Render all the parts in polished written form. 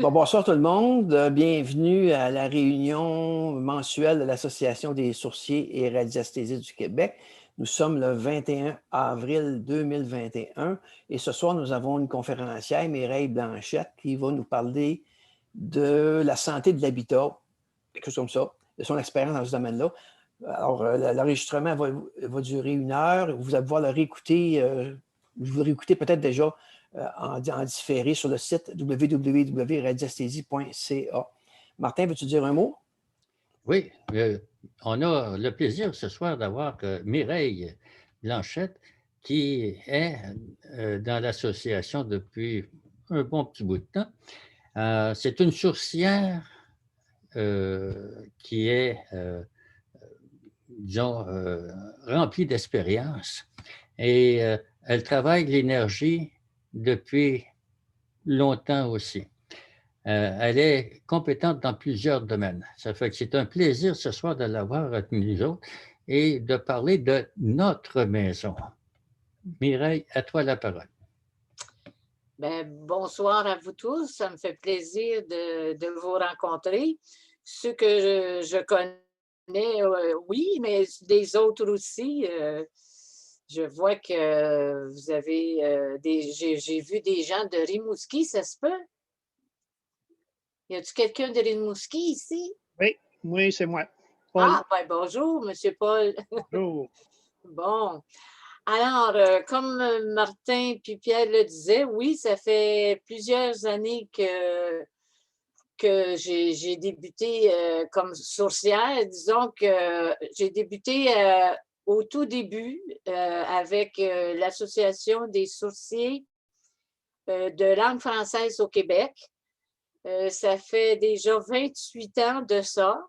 Bon, bonsoir tout le monde. Bienvenue à la réunion mensuelle de l'Association des sourciers et radiesthésistes du Québec. Nous sommes le 21 avril 2021 et ce soir, nous avons une conférencière, Mireille Blanchette, qui va nous parler de la santé de l'habitat, quelque chose comme ça, de son expérience dans ce domaine-là. Alors, l'enregistrement va durer 1 heure. Vous allez pouvoir le réécouter. Vous le réécoutez peut-être déjà en différé sur le site www.radiesthésie.ca. Martin, veux-tu dire un mot? Oui, on a le plaisir ce soir d'avoir Mireille Blanchette qui est dans l'association depuis un bon petit bout de temps. C'est une sourcière qui est, disons, remplie d'expérience et elle travaille l'énergie depuis longtemps aussi. Elle est compétente dans plusieurs domaines. Ça fait que c'est un plaisir ce soir de l'avoir avec nous autres et de parler de notre maison. Mireille, à toi la parole. Bonsoir à vous tous. Ça me fait plaisir de vous rencontrer. Ceux que je connais, oui, mais des autres aussi. Je vois que vous avez j'ai vu des gens de Rimouski, ça se peut? Y a-t-il quelqu'un de Rimouski ici? Oui, c'est moi. Paul. Ah, bonjour, Monsieur Paul. Bonjour. Bon. Alors, comme Martin puis Pierre le disaient, oui, ça fait plusieurs années que j'ai débuté comme sourcière. Disons que j'ai débuté au tout début avec l'Association des sourciers de langue française au Québec. Ça fait déjà 28 ans de ça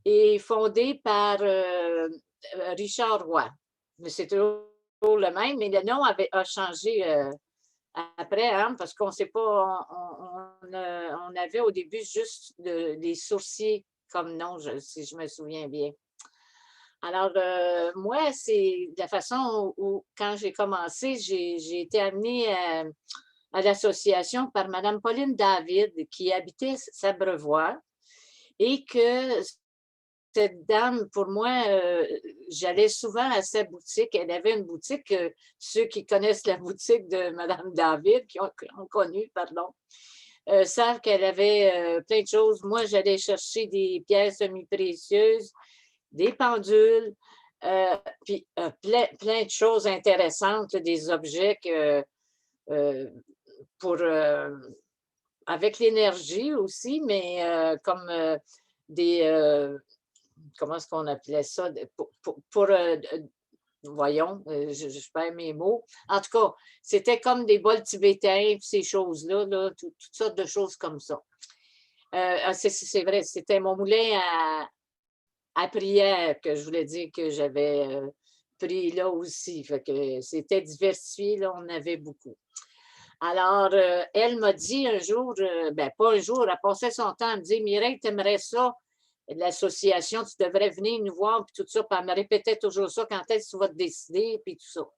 et fondé par Richard Roy. Mais c'est toujours le même, mais le nom a changé après, hein, parce qu'on ne sait pas, on avait au début juste les sourciers comme nom, si je me souviens bien. Alors, moi, c'est la façon où, quand j'ai commencé, j'ai été amenée à l'association par Mme Pauline David, qui habitait Sabrevois, et que cette dame, pour moi, j'allais souvent à sa boutique. Elle avait une boutique, ceux qui connaissent la boutique de Mme David, qui ont connu, pardon, savent qu'elle avait plein de choses. Moi, j'allais chercher des pièces semi-précieuses, des pendules, puis plein de choses intéressantes, des objets pour avec l'énergie aussi, mais comme des comment est-ce qu'on appelait ça? Voyons, je perds mes mots. En tout cas, c'était comme des bols tibétains, ces choses-là, là, toutes sortes de choses comme ça. C'est vrai, c'était mon moulin à prière que je voulais dire que j'avais pris là aussi. Fait que c'était diversifié, là, on avait beaucoup. Alors, elle m'a dit un jour, pas un jour, elle passait son temps à me dire, Mireille, t'aimerais ça? L'association, tu devrais venir nous voir, puis tout ça. Puis elle me répétait toujours ça, quand est-ce que tu vas te décider, puis tout ça.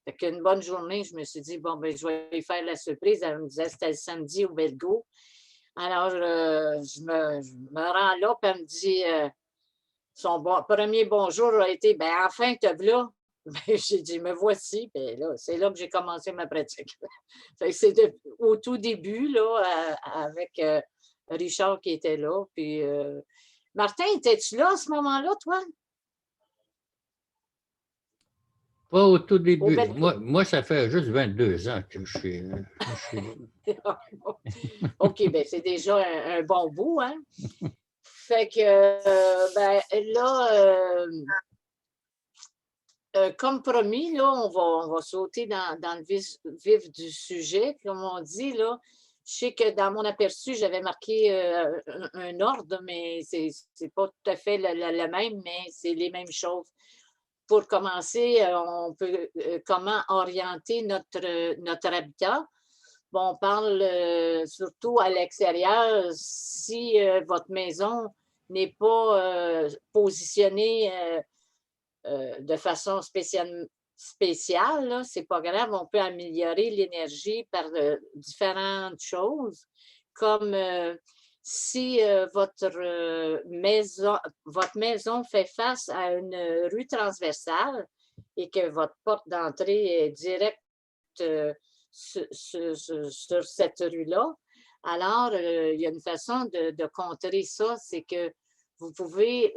Fait qu'une bonne journée, je me suis dit, bon, je vais lui faire la surprise. Elle me disait, c'était le samedi au Belgo. Alors, je me rends là, puis elle me dit, son premier bonjour a été, enfin, te voilà. J'ai dit, me voici. Puis là, c'est là que j'ai commencé ma pratique. C'est au tout début, là, avec Richard qui était là, puis... Martin, étais-tu là à ce moment-là, toi? Pas au tout début. Moi, ça fait juste 22 ans que je suis là. OK, c'est déjà un bon bout, hein? Fait que, là, comme promis, là, on va sauter dans le vif du sujet, comme on dit, là. Je sais que dans mon aperçu, j'avais marqué un ordre, mais c'est pas tout à fait le même, mais c'est les mêmes choses. Pour commencer, on peut comment orienter notre habitat. Bon, on parle surtout à l'extérieur. Si votre maison n'est pas positionnée de façon spéciale, ce n'est pas grave, on peut améliorer l'énergie par différentes choses. comme si votre maison fait face à une rue transversale et que votre porte d'entrée est directe sur cette rue-là, alors il y a une façon de contrer ça, c'est que vous pouvez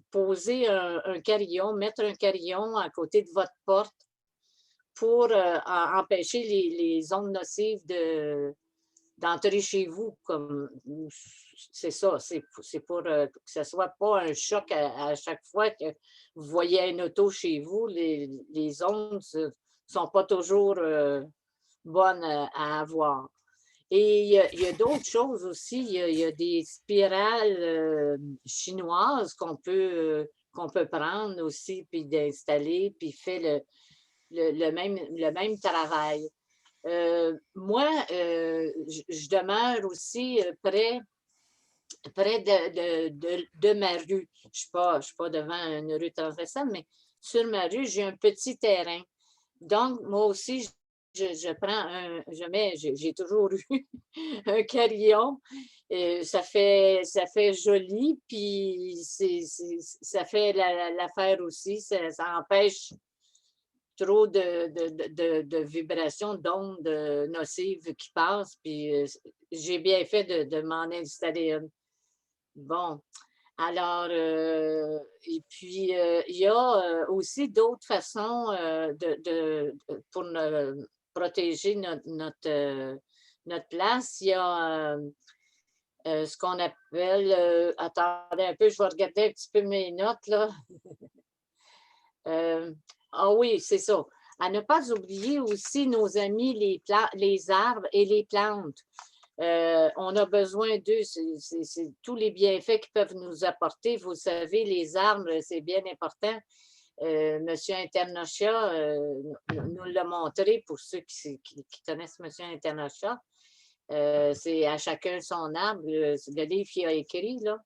poser un carillon, mettre un carillon à côté de votre porte pour empêcher les ondes nocives d'entrer chez vous. C'est ça, c'est pour que ce ne soit pas un choc à chaque fois que vous voyez une auto chez vous. Les ondes ne sont pas toujours bonnes à avoir. Et il y a d'autres choses aussi. Il y a des spirales chinoises qu'on peut prendre aussi, puis d'installer, puis fait le même travail. Moi, je demeure aussi près de ma rue. Je ne suis pas devant une rue transversale, mais sur ma rue, j'ai un petit terrain. Donc, moi aussi, je prends j'ai toujours eu un carillon. Ça fait joli, puis ça fait l'affaire aussi. Ça empêche trop de vibrations, d'ondes nocives qui passent, puis j'ai bien fait de m'en installer une. Bon, alors, et puis, il y a aussi d'autres façons pour protéger notre place. Il y a ce qu'on appelle, attendez un peu, je vais regarder un petit peu mes notes, là. Ah oui, c'est ça. À ne pas oublier aussi nos amis, les arbres et les plantes. On a besoin d'eux. C'est tous les bienfaits qu'ils peuvent nous apporter. Vous savez, les arbres, c'est bien important. Monsieur Internachat nous l'a montré pour ceux qui connaissent Monsieur Internachat. C'est à chacun son arbre. Le livre qu'il a écrit, là,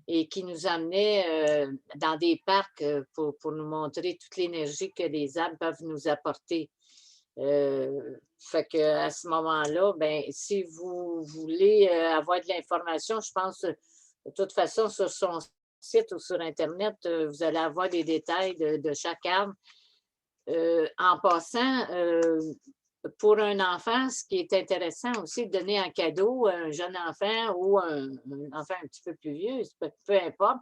et qui nous amenait dans des parcs pour nous montrer toute l'énergie que les arbres peuvent nous apporter. Fait qu'à ce moment-là, ben, si vous voulez avoir de l'information, je pense, de toute façon, sur son site ou sur Internet, vous allez avoir des détails de chaque arbre. En passant, pour un enfant, ce qui est intéressant aussi, de donner un cadeau à un jeune enfant ou un enfant un petit peu plus vieux, peu importe,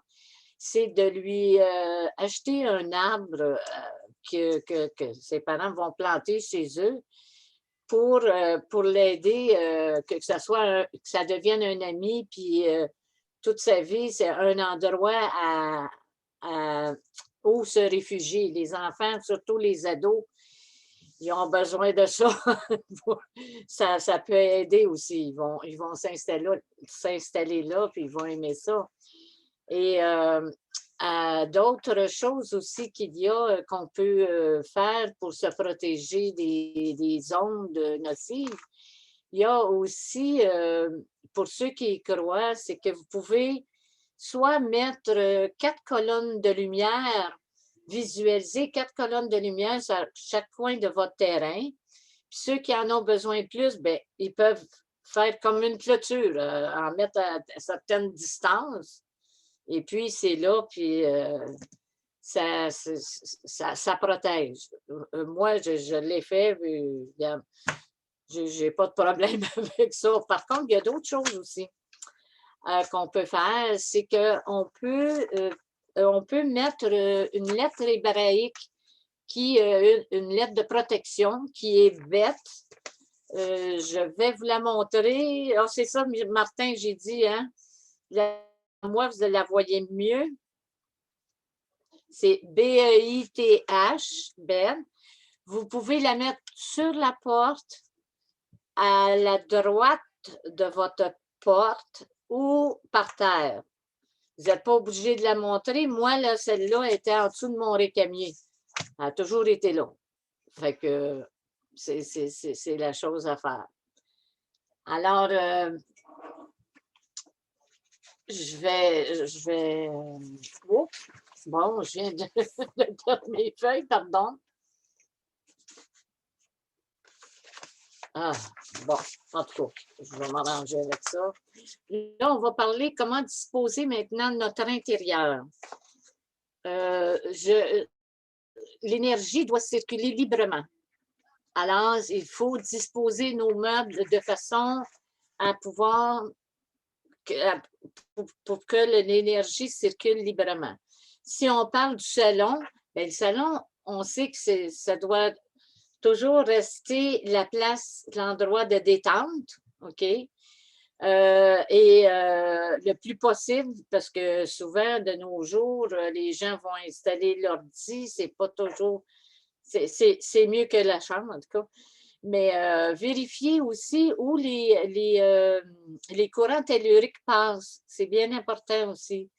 c'est de lui acheter un arbre que ses parents vont planter chez eux pour l'aider, que ça devienne un ami, puis toute sa vie, c'est un endroit où se réfugier. Les enfants, surtout les ados, ils ont besoin de ça. Ça peut aider aussi. Ils vont s'installer là, puis ils vont aimer ça. Et d'autres choses aussi qu'il y a qu'on peut faire pour se protéger des ondes nocives. Il y a aussi, pour ceux qui y croient, c'est que vous pouvez soit mettre 4 colonnes de lumière, visualiser 4 colonnes de lumière sur chaque coin de votre terrain. Puis ceux qui en ont besoin plus, bien, ils peuvent faire comme une clôture, en mettre à certaines distances. Et puis, c'est là, puis ça protège. Moi, je l'ai fait, je n'ai pas de problème avec ça. Par contre, il y a d'autres choses aussi qu'on peut faire. C'est qu'on peut mettre une lettre hébraïque une lettre de protection qui est bête. Je vais vous la montrer. Ah, c'est ça, Martin, j'ai dit, hein? Moi, vous la voyez mieux. C'est B-E-I-T-H, Ben. Vous pouvez la mettre sur la porte, à la droite de votre porte ou par terre. Vous n'êtes pas obligé de la montrer. Moi, là, celle-là était en dessous de mon récamier. Elle a toujours été là. Fait que c'est la chose à faire. Alors, je vais... Oups. Bon, je viens de perdre mes feuilles, pardon. Ah, bon, en tout cas, je vais m'arranger avec ça. Là, on va parler comment disposer maintenant de notre intérieur. L'énergie doit circuler librement. Alors, il faut disposer nos meubles de façon à pouvoir pour que l'énergie circule librement. Si on parle du salon, bien, le salon, on sait que ça doit toujours rester la place, l'endroit de détente, OK? Le plus possible, parce que souvent, de nos jours, les gens vont installer l'ordi, c'est pas toujours... C'est mieux que la chambre, en tout cas. Mais vérifier aussi où les courants telluriques passent. C'est bien important aussi.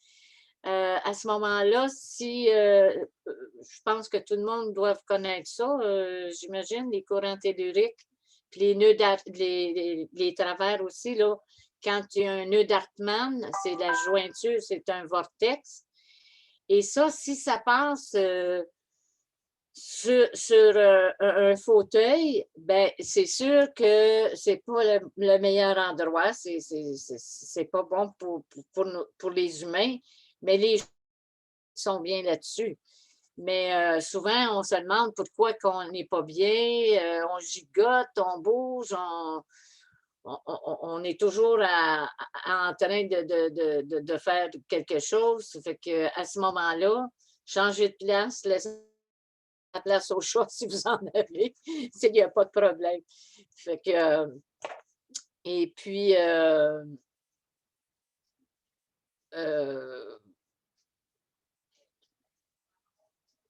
À ce moment-là, je pense que tout le monde doit connaître ça, j'imagine, les courants telluriques, puis les nœuds les travers aussi, là. Quand il y a un nœud d'Hartmann, c'est la jointure, c'est un vortex. Et ça, si ça passe sur un fauteuil, ben, c'est sûr que c'est pas le meilleur endroit. C'est pas bon pour les humains, mais les gens sont bien là-dessus. Mais souvent, on se demande pourquoi qu'on n'est pas bien, on gigote, on bouge, on est toujours en train de faire quelque chose. Ça fait qu'à ce moment-là, changer de place, laisser la place au chat si vous en avez, il n'y a pas de problème. Fait que, et puis,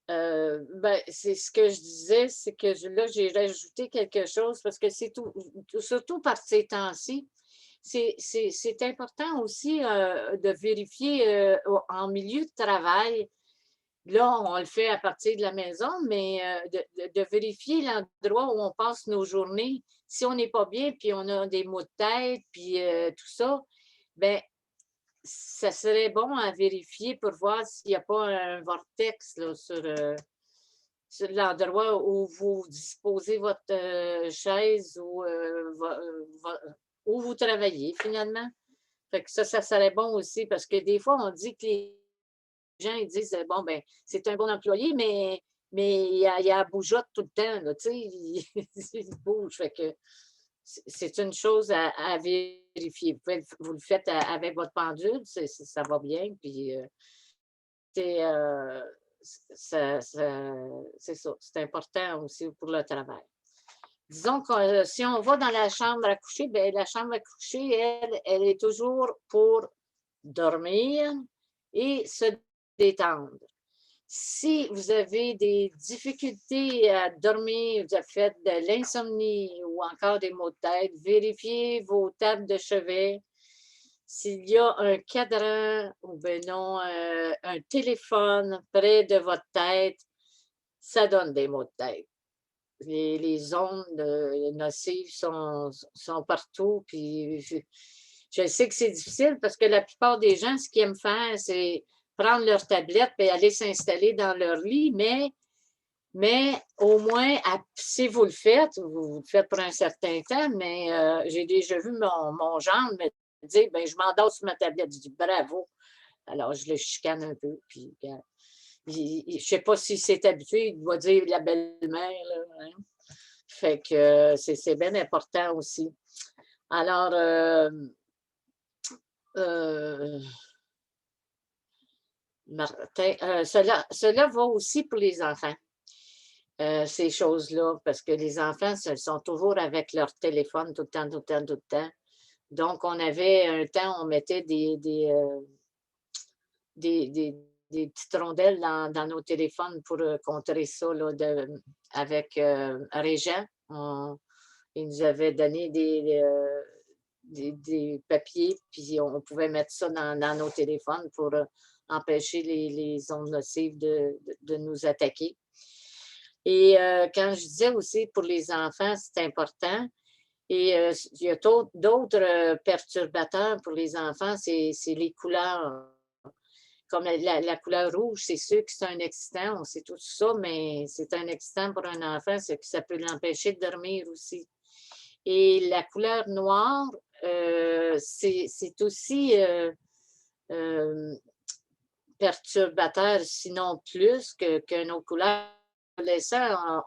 ben, c'est ce que je disais, c'est que là, j'ai rajouté quelque chose parce que c'est surtout par ces temps-ci, c'est important aussi de vérifier en milieu de travail. Là, on le fait à partir de la maison, mais de vérifier l'endroit où on passe nos journées. Si on n'est pas bien, puis on a des maux de tête, puis tout ça, bien, ça serait bon à vérifier pour voir s'il n'y a pas un vortex là, sur l'endroit où vous disposez votre chaise ou où vous travaillez finalement. Fait que ça serait bon aussi parce que des fois, on dit que les gens ils disent bon, ben, c'est un bon employé, mais il y a la bougeotte tout le temps, là, tu sais, il bouge. Fait que c'est une chose à vérifier. Vous le faites avec votre pendule, ça va bien, puis c'est c'est ça, c'est important aussi pour le travail. Disons que si on va dans la chambre à coucher, bien, la chambre à coucher, elle est toujours pour dormir et se détendre. Si vous avez des difficultés à dormir, vous avez fait de l'insomnie ou encore des maux de tête, vérifiez vos tables de chevet. S'il y a un cadran ou bien non, un téléphone près de votre tête, ça donne des maux de tête. Les ondes nocives sont partout. Puis je sais que c'est difficile parce que la plupart des gens, ce qu'ils aiment faire, c'est prendre leur tablette et aller s'installer dans leur lit, mais au moins, si vous le faites pour un certain temps, mais j'ai déjà vu mon gendre me dire, ben je m'endors sur ma tablette. Je dis bravo. Alors, je le chicane un peu, puis je ne sais pas si c'est habitué, il doit dire la belle-mère, là, hein? Fait que c'est bien important aussi. Alors, Martin, cela va aussi pour les enfants, ces choses-là, parce que les enfants sont toujours avec leur téléphone tout le temps, tout le temps, tout le temps. Donc, on avait un temps, on mettait des petites rondelles dans nos téléphones pour contrer ça là, avec Régent. Il nous avait donné des papiers, puis on pouvait mettre ça dans nos téléphones pour empêcher les ondes nocives de nous attaquer. Et quand je disais aussi pour les enfants, c'est important. Et il y a d'autres perturbateurs pour les enfants, c'est les couleurs. Comme la couleur rouge, c'est sûr que c'est un excitant, on sait tout ça, mais c'est un excitant pour un enfant, c'est que ça peut l'empêcher de dormir aussi. Et la couleur noire, c'est aussi perturbateur, sinon plus qu'une autre couleur. Adolescent,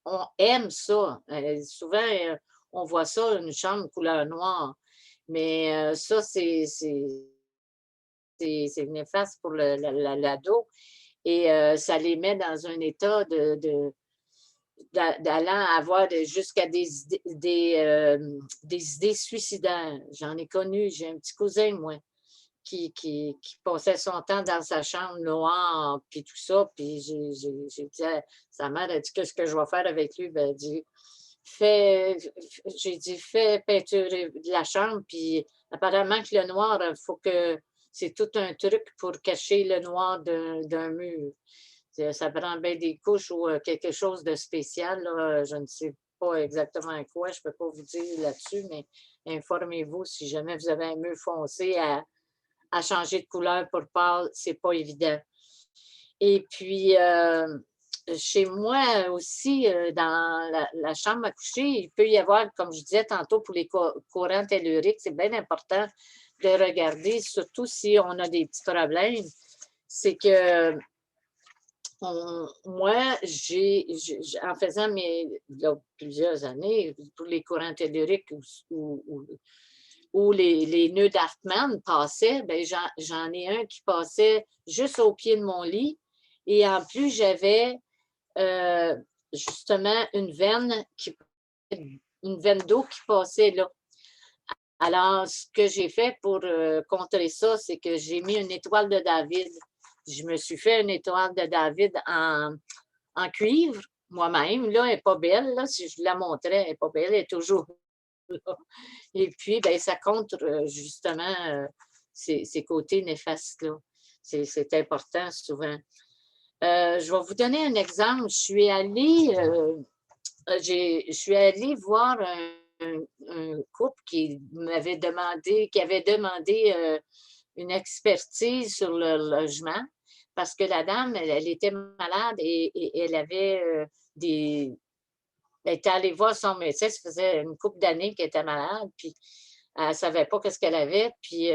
on aime ça. Souvent, on voit ça, une chambre couleur noire. Mais ça, c'est néfaste pour l'ado. Et ça les met dans un état d'allant avoir jusqu'à des idées suicidaires. J'en ai connu, j'ai un petit cousin, moi, qui passait son temps dans sa chambre noire, puis tout ça, puis j'ai dit à sa mère, elle dit, qu'est-ce que je vais faire avec lui? Ben, elle dit, j'ai dit, fais peinturer de la chambre, puis apparemment que le noir, il faut que, c'est tout un truc pour cacher le noir d'un mur. Ça prend bien des couches ou quelque chose de spécial, là. Je ne sais pas exactement quoi, je ne peux pas vous dire là-dessus, mais informez-vous si jamais vous avez un mur foncé à changer de couleur pour pâle, c'est pas évident. Et puis, chez moi aussi, dans la chambre à coucher, il peut y avoir, comme je disais tantôt, pour les courants telluriques, c'est bien important de regarder, surtout si on a des petits problèmes. C'est que moi, en faisant plusieurs années, pour les courants telluriques où les nœuds d'Hartmann passaient, ben j'en ai un qui passait juste au pied de mon lit. Et en plus, j'avais justement une veine d'eau qui passait là. Alors, ce que j'ai fait pour contrer ça, c'est que j'ai mis une étoile de David. Je me suis fait une étoile de David en cuivre moi-même. Là, elle n'est pas belle. Là, si je vous la montrais, elle n'est pas belle. Elle est toujours là. Et puis, ben, ça contre justement ces côtés néfastes-là. C'est important souvent. Je vais vous donner un exemple. Je suis allée voir un couple qui avait demandé une expertise sur le logement parce que la dame, elle était malade et elle avait elle était allée voir son médecin, ça faisait une couple d'années qu'elle était malade, puis elle ne savait pas qu'est-ce qu'elle avait, puis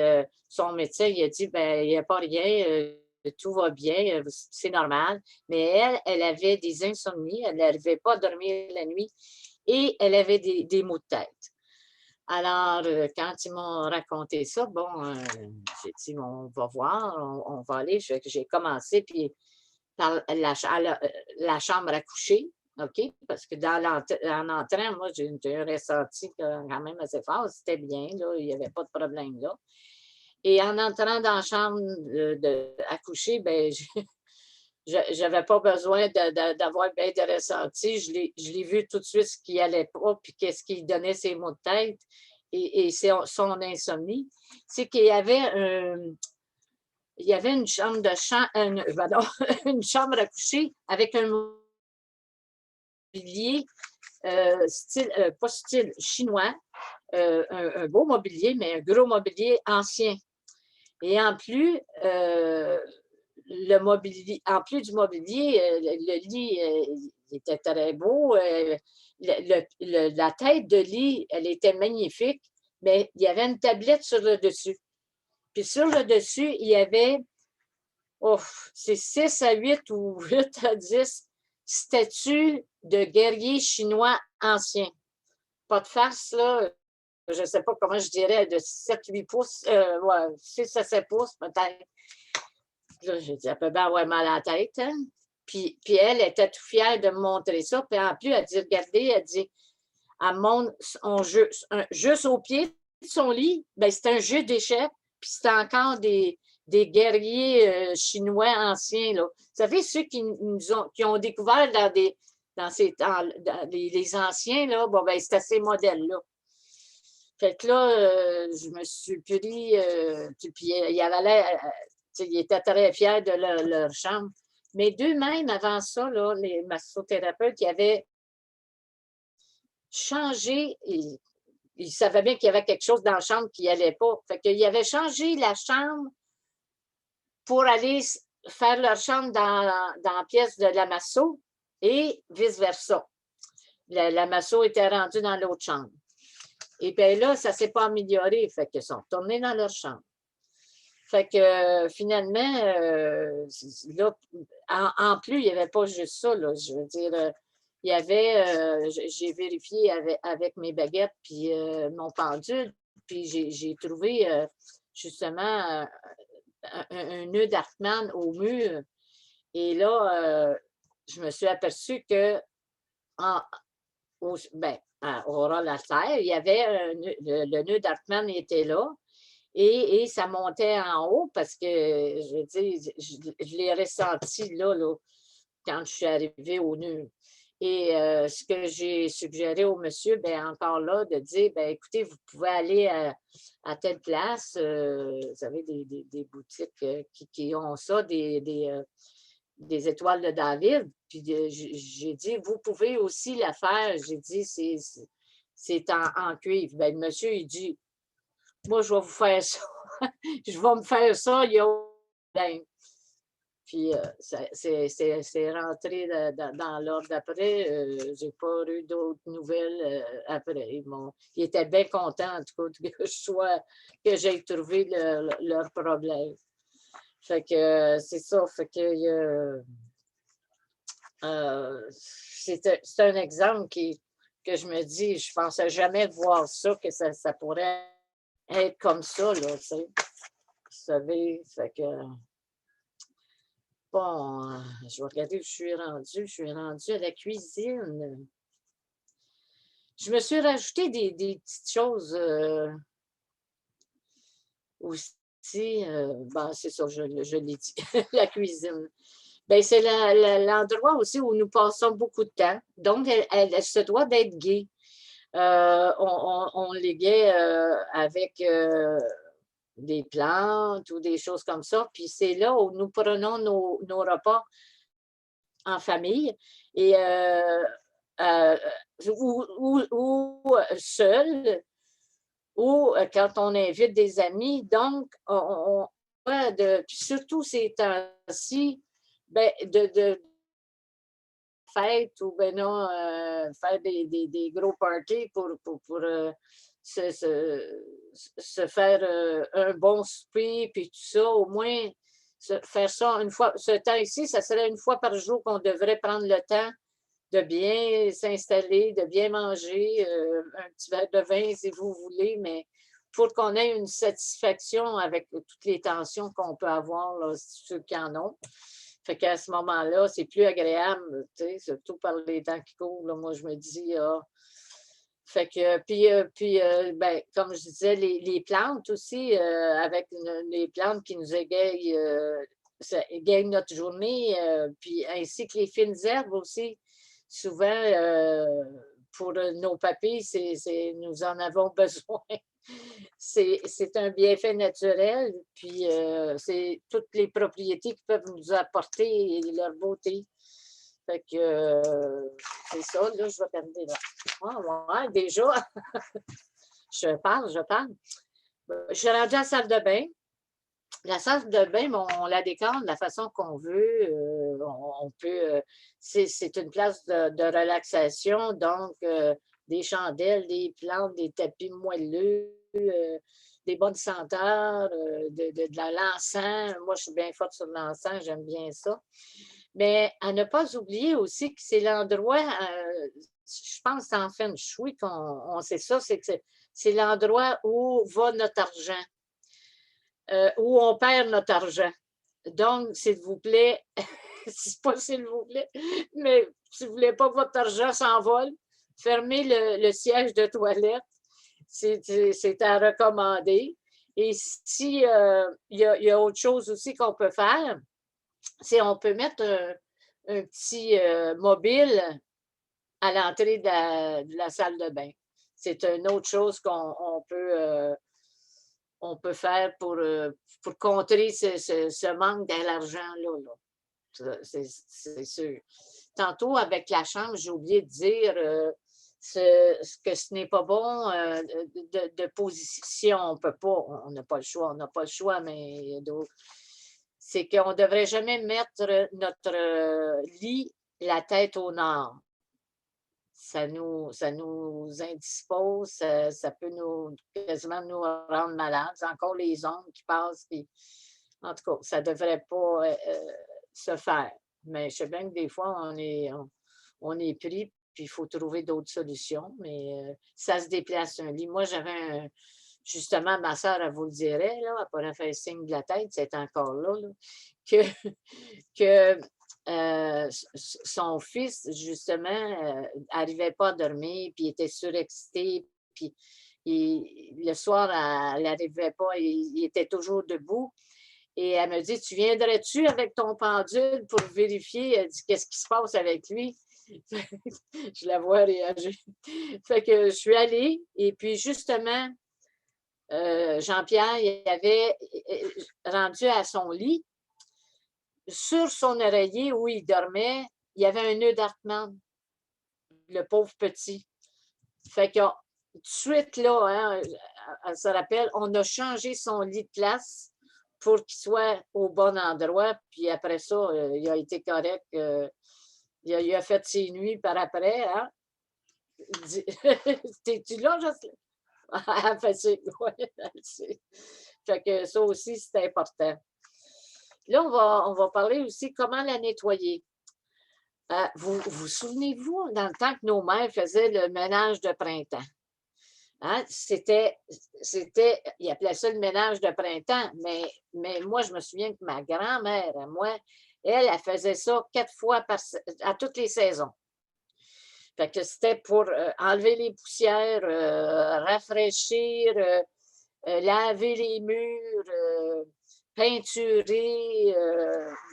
son médecin, il a dit, ben il n'y a pas rien, tout va bien, c'est normal. Mais elle avait des insomnies, elle n'arrivait pas à dormir la nuit et elle avait des maux de tête. Alors, quand ils m'ont raconté ça, bon, j'ai dit, on va voir, on va aller. J'ai commencé, puis par la chambre à coucher, OK? Parce que en entrant, moi, j'ai un ressenti quand même assez fort. C'était bien, là, il n'y avait pas de problème là. Et en entrant dans la chambre à coucher, ben, je n'avais pas besoin d'avoir bien de ressenti. Je l'ai vu tout de suite ce qui n'allait pas, puis qu'est-ce qui donnait ses maux de tête et son insomnie. C'est qu'il y avait une chambre une chambre à coucher avec un mobilier pas style chinois, un beau mobilier, mais un gros mobilier ancien. Et en plus, le mobilier, en plus du mobilier, le lit il était très beau. La tête de lit, elle était magnifique, mais il y avait une tablette sur le dessus. Puis sur le dessus, il y avait, c'est 6 à 8 ou 8 à 10 statues de guerriers chinois anciens. Pas de farce, là. Je ne sais pas comment je dirais, de 7-8 pouces, 6 à 7 pouces peut-être. Là, j'ai dit, elle peut bien avoir mal à la tête. Hein? Puis elle était tout fière de me montrer ça. Puis en plus, elle dit, regardez, elle montre son jeu, juste au pied de son lit, ben, c'est un jeu d'échecs, puis c'est encore des guerriers chinois anciens. Là. Vous savez, ceux qui ont découvert dans les anciens, là, bon, ben, c'était ces modèles-là. Fait que là, je me suis pris, puis ils étaient très fiers de leur chambre. Mais d'eux-mêmes, avant ça, là, les massothérapeutes, ils avaient changé, ils savaient bien qu'il y avait quelque chose dans la chambre qui n'allait pas. Fait qu'ils avaient changé la chambre pour aller faire leur chambre dans la pièce de la masso et vice-versa. La masso était rendue dans l'autre chambre. Et bien là, ça ne s'est pas amélioré. Fait qu'ils sont retournés dans leur chambre. Fait que finalement, là, en plus, il n'y avait pas juste ça. Là, je veux dire, il y avait, j'ai vérifié avec mes baguettes puis mon pendule, puis j'ai trouvé justement un nœud d'Hartmann au mur. Et là, je me suis aperçue que au rôle à terre, il y avait le nœud d'Hartmann était là. Et ça montait en haut parce que, je veux dire, je l'ai ressenti là, quand je suis arrivée au nœud. Et ce que j'ai suggéré au monsieur, bien encore là, de dire, bien écoutez, vous pouvez aller à telle place, vous savez, des boutiques qui ont ça, des étoiles de David. Puis j'ai dit, vous pouvez aussi la faire. J'ai dit, c'est en cuivre. Bien, le monsieur, il dit, moi, je vais vous faire ça. Je vais me faire ça, il y a problème. Puis, c'est rentré dans l'ordre d'après. Je n'ai pas eu d'autres nouvelles après. Ils étaient bien contents, en tout cas, que j'aie trouvé leur problème. Fait que c'est ça. Fait que c'est un exemple que je me dis, je ne pensais jamais voir ça, que ça pourrait être comme ça, là, tu sais. Vous savez, fait que... Bon, je vais regarder où je suis rendue. Je suis rendue à la cuisine. Je me suis rajouté des petites choses aussi. C'est ça, je l'ai dit, la cuisine. Bien, c'est l'endroit aussi où nous passons beaucoup de temps. Donc, elle se doit d'être gaie. On les gaie avec des plantes ou des choses comme ça. Puis c'est là où nous prenons nos repas en famille et ou seul ou quand on invite des amis. Donc, puis surtout ces temps-ci, ben, de fêtes ou ben non, faire des gros parties pour se faire un bon souper, puis tout ça, au moins faire ça une fois. Ce temps-ci, ça serait une fois par jour qu'on devrait prendre le temps de bien s'installer, de bien manger, un petit verre de vin si vous voulez, mais pour qu'on ait une satisfaction avec toutes les tensions qu'on peut avoir, là, ceux qui en ont. Fait qu'à ce moment-là, c'est plus agréable, tu sais, surtout par les temps qui courent. Là, moi, je me dis, fait que, puis ben, comme je disais, les plantes aussi, avec les plantes qui nous égayent, ça égaye notre journée, puis ainsi que les fines herbes aussi. Souvent, pour nos papilles, nous en avons besoin. C'est un bienfait naturel, puis c'est toutes les propriétés qui peuvent nous apporter et leur beauté. Fait que c'est ça, là, je vais terminer là. Ouais, déjà, je parle. Je suis rendue à la salle de bain. La salle de bain, on la décore de la façon qu'on veut. On peut. C'est une place de relaxation, donc des chandelles, des plantes, des tapis moelleux, des bonnes senteurs, de l'encens. Moi, je suis bien forte sur l'encens, j'aime bien ça. Mais à ne pas oublier aussi que c'est l'endroit, je pense en feng shui qu'on sait ça, c'est que c'est l'endroit où va notre argent. Où on perd notre argent. Donc, s'il vous plaît, c'est pas s'il vous plaît, mais si vous ne voulez pas que votre argent s'envole, fermez le siège de toilette. C'est à recommander. Et si il y a autre chose aussi qu'on peut faire, c'est on peut mettre un petit mobile à l'entrée de la salle de bain. C'est une autre chose qu'on peut faire pour contrer ce manque d'argent-là. Là. C'est sûr. Tantôt, avec la chambre, j'ai oublié de dire que ce n'est pas bon de position. On ne peut pas, on n'a pas le choix, mais c'est qu'on ne devrait jamais mettre notre lit la tête au nord. ça nous indispose, ça peut quasiment nous rendre malades. C'est encore les ondes qui passent. Puis, en tout cas, ça ne devrait pas se faire. Mais je sais bien que des fois, on est pris, puis il faut trouver d'autres solutions. Mais ça se déplace un lit. Moi, justement, ma soeur, elle vous le dirait, là, elle pourrait faire signe de la tête, c'est encore là, que, que son fils, justement, n'arrivait pas à dormir, puis il était surexcité, puis le soir, elle n'arrivait pas, il était toujours debout. Et elle me dit, tu viendrais-tu avec ton pendule pour vérifier, elle dit, qu'est-ce qui se passe avec lui? Je la vois réagir. Fait que je suis allée, et puis justement, Jean-Pierre, il avait rendu à son lit. Sur son oreiller où il dormait, il y avait un nœud d'Hartmann, le pauvre petit. Fait que tout de suite, là, hein, elle se rappelle, on a changé son lit de place pour qu'il soit au bon endroit. Puis après ça, il a été correct. Il a fait ses nuits par après. Hein? T'es-tu là, Jocelyne? Elle fait ça. Ouais, fait que ça aussi, c'est important. Là, on va parler aussi comment la nettoyer. Vous souvenez-vous, dans le temps que nos mères faisaient le ménage de printemps? Hein? Ils appelaient ça le ménage de printemps, mais moi, je me souviens que ma grand-mère, moi, elle faisait ça 4 fois à toutes les saisons. Fait que c'était pour enlever les poussières, rafraîchir, laver les murs, peinturer,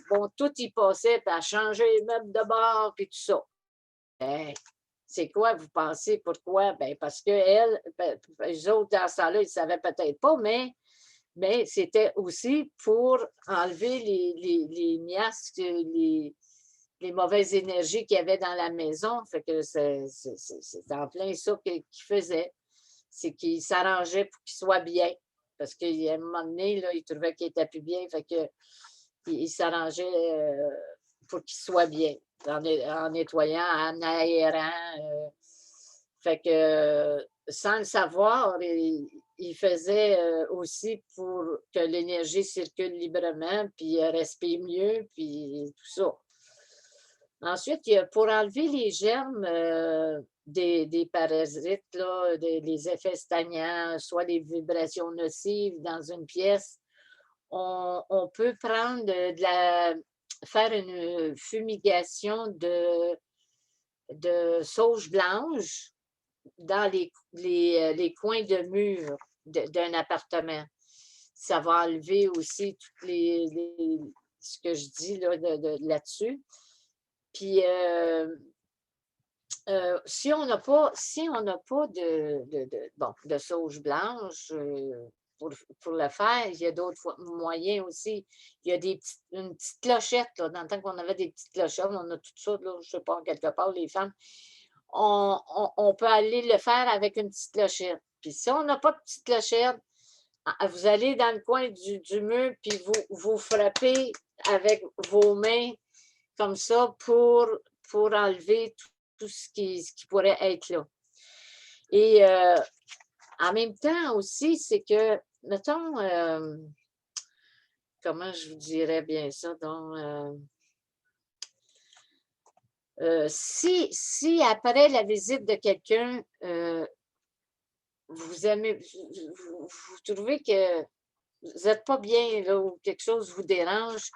bon, tout y passait, puis à changer les meubles de bord, puis tout ça. Ben, c'est quoi, vous pensez, pourquoi? Ben, parce qu'elle, les autres, dans ce temps-là, ils ne savaient peut-être pas, mais c'était aussi pour enlever les miasques, les mauvaises énergies qu'il y avait dans la maison. Fait que c'est en plein ça qu'il faisait. C'est qu'il s'arrangeait pour qu'il soit bien. Parce qu'à un moment donné, là, il trouvait qu'il était plus bien. Fait que il s'arrangeait pour qu'il soit bien. En nettoyant, en aérant. Fait que sans le savoir, il faisait aussi pour que l'énergie circule librement, puis respire mieux, puis tout ça. Ensuite, pour enlever les germes des parasites, là, les effets stagnants, soit les vibrations nocives dans une pièce, on peut prendre faire une fumigation de sauge blanche dans les coins de mur d'un appartement. Ça va enlever aussi toutes ce que je dis là-dessus. Puis, si on n'a pas de sauge blanche pour le faire, il y a d'autres moyens aussi. Il y a une petite clochette. Là, dans le temps qu'on avait des petites clochettes, on a tout ça, là, je ne sais pas, quelque part, les femmes. On peut aller le faire avec une petite clochette. Puis si on n'a pas de petite clochette, vous allez dans le coin du mur, puis vous frappez avec vos mains comme ça pour enlever tout ce qui pourrait être là. Et en même temps aussi, c'est que, mettons, comment je vous dirais bien ça, donc, si après la visite de quelqu'un, vous trouvez que vous n'êtes pas bien là, ou quelque chose vous dérange,